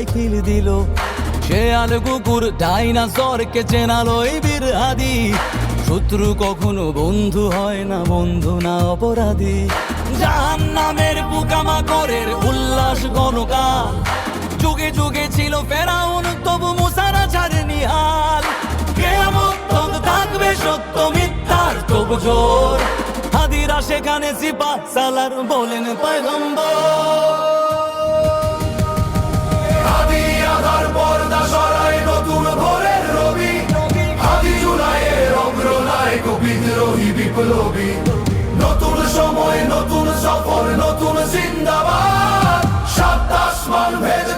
Cycle দিল। শেয়াল কুকুর ডাইনাসরকে চেনালো এই বীর হাদি। শত্রু কখনো বন্ধু হয় না, বন্ধু না অপরাধী। জাহান্নামের পোকামাকড়ের উল্লাস গণকাল, যুগে যুগে ছিল ফেরাউন তবু মুসারা ছাড়েনি হাল। কিয়ামত তক থাকবে সত্য মিথ্যার তব জোর, হাদিরা সেখানে সিপা সালার বলেন পয়গম্বর। হাদি আধার পর্দা সরায় নতুন ভোরের রবি, হাদি জুলাইয়ের অগ্রনায়ক বিদ্রোহী বিপ্লবী। নতুন সময় নতুন সফর নতুন জিন্দাবাদ, সাত আসমান ভেদ